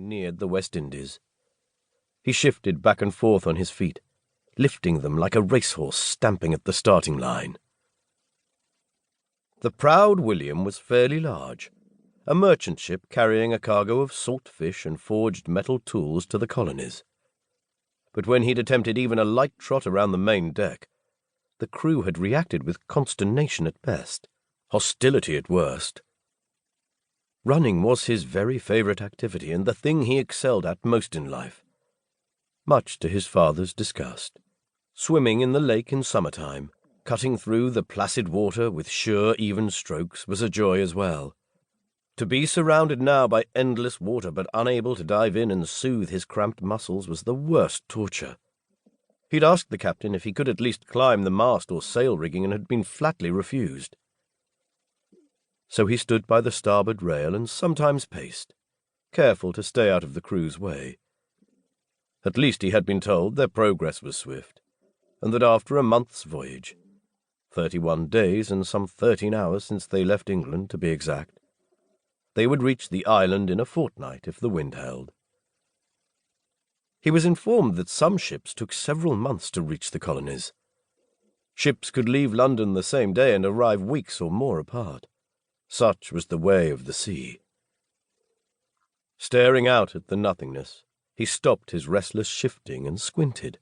neared the West Indies. He shifted back and forth on his feet, lifting them like a racehorse stamping at the starting line. The proud William was fairly large, a merchant ship carrying a cargo of salt fish and forged metal tools to the colonies. But when he'd attempted even a light trot around the main deck, the crew had reacted with consternation at best, hostility at worst. Running was his very favourite activity and the thing he excelled at most in life, much to his father's disgust. Swimming in the lake in summertime, cutting through the placid water with sure, even strokes, was a joy as well. To be surrounded now by endless water but unable to dive in and soothe his cramped muscles was the worst torture. He'd asked the captain if he could at least climb the mast or sail rigging and had been flatly refused. So he stood by the starboard rail and sometimes paced, careful to stay out of the crew's way. At least he had been told their progress was swift, and that after a month's voyage, 31 days and some 13 hours since they left England to be exact, they would reach the island in a fortnight if the wind held. He was informed that some ships took several months to reach the colonies. Ships could leave London the same day and arrive weeks or more apart. Such was the way of the sea. Staring out at the nothingness, he stopped his restless shifting and squinted.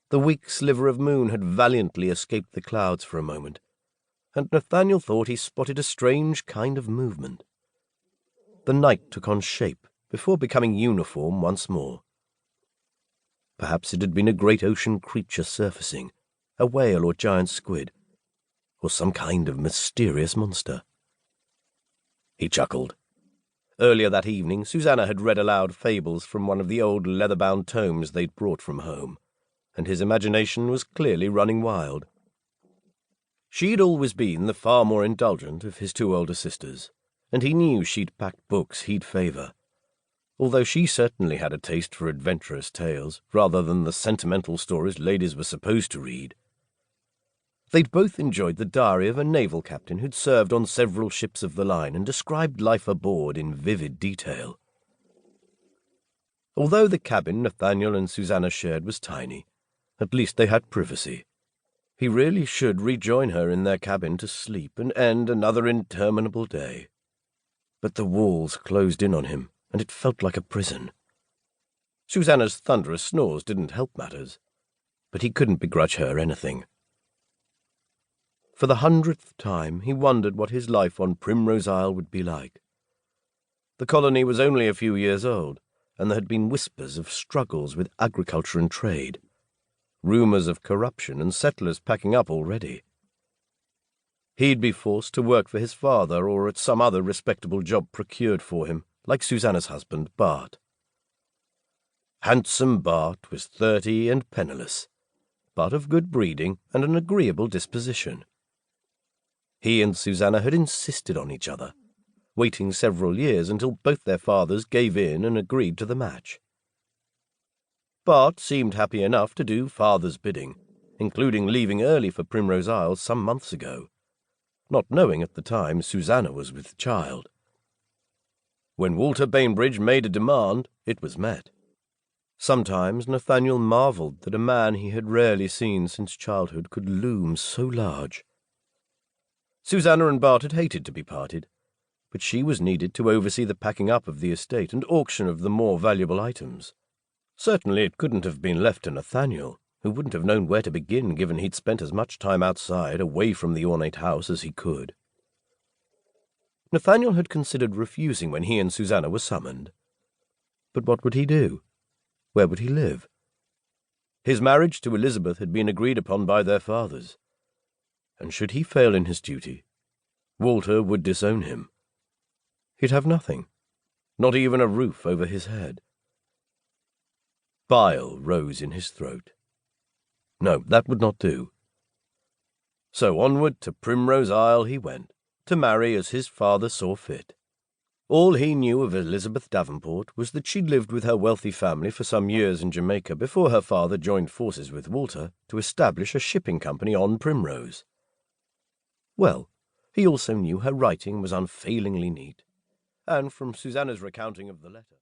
The weak sliver of moon had valiantly escaped the clouds for a moment, and Nathaniel thought he spotted a strange kind of movement. The night took on shape before becoming uniform once more. Perhaps it had been a great ocean creature surfacing, a whale or giant squid, or some kind of mysterious monster. He chuckled. Earlier that evening, Susanna had read aloud fables from one of the old leather-bound tomes they'd brought from home, and his imagination was clearly running wild. She'd always been the far more indulgent of his two older sisters, and he knew she'd packed books he'd favour, although she certainly had a taste for adventurous tales rather than the sentimental stories ladies were supposed to read. They'd both enjoyed the diary of a naval captain who'd served on several ships of the line and described life aboard in vivid detail. Although the cabin Nathaniel and Susanna shared was tiny, at least they had privacy. He really should rejoin her in their cabin to sleep and end another interminable day. But the walls closed in on him, and it felt like a prison. Susanna's thunderous snores didn't help matters, but he couldn't begrudge her anything. For the 100th time he wondered what his life on Primrose Isle would be like. The colony was only a few years old, and there had been whispers of struggles with agriculture and trade, rumours of corruption and settlers packing up already. He'd be forced to work for his father or at some other respectable job procured for him, like Susanna's husband, Bart. Handsome Bart was 30 and penniless, but of good breeding and an agreeable disposition. He and Susanna had insisted on each other, waiting several years until both their fathers gave in and agreed to the match. Bart seemed happy enough to do father's bidding, including leaving early for Primrose Isle some months ago, not knowing at the time Susanna was with child. When Walter Bainbridge made a demand, it was met. Sometimes Nathaniel marvelled that a man he had rarely seen since childhood could loom so large. Susanna and Bart had hated to be parted, but she was needed to oversee the packing up of the estate and auction of the more valuable items. Certainly it couldn't have been left to Nathaniel, who wouldn't have known where to begin given he'd spent as much time outside, away from the ornate house, as he could. Nathaniel had considered refusing when he and Susanna were summoned. But what would he do? Where would he live? His marriage to Elizabeth had been agreed upon by their fathers, and should he fail in his duty, Walter would disown him. He'd have nothing, not even a roof over his head. Bile rose in his throat. No, that would not do. So onward to Primrose Isle he went, to marry as his father saw fit. All he knew of Elizabeth Davenport was that she'd lived with her wealthy family for some years in Jamaica before her father joined forces with Walter to establish a shipping company on Primrose. Well, he also knew her writing was unfailingly neat, and from Susanna's recounting of the letter,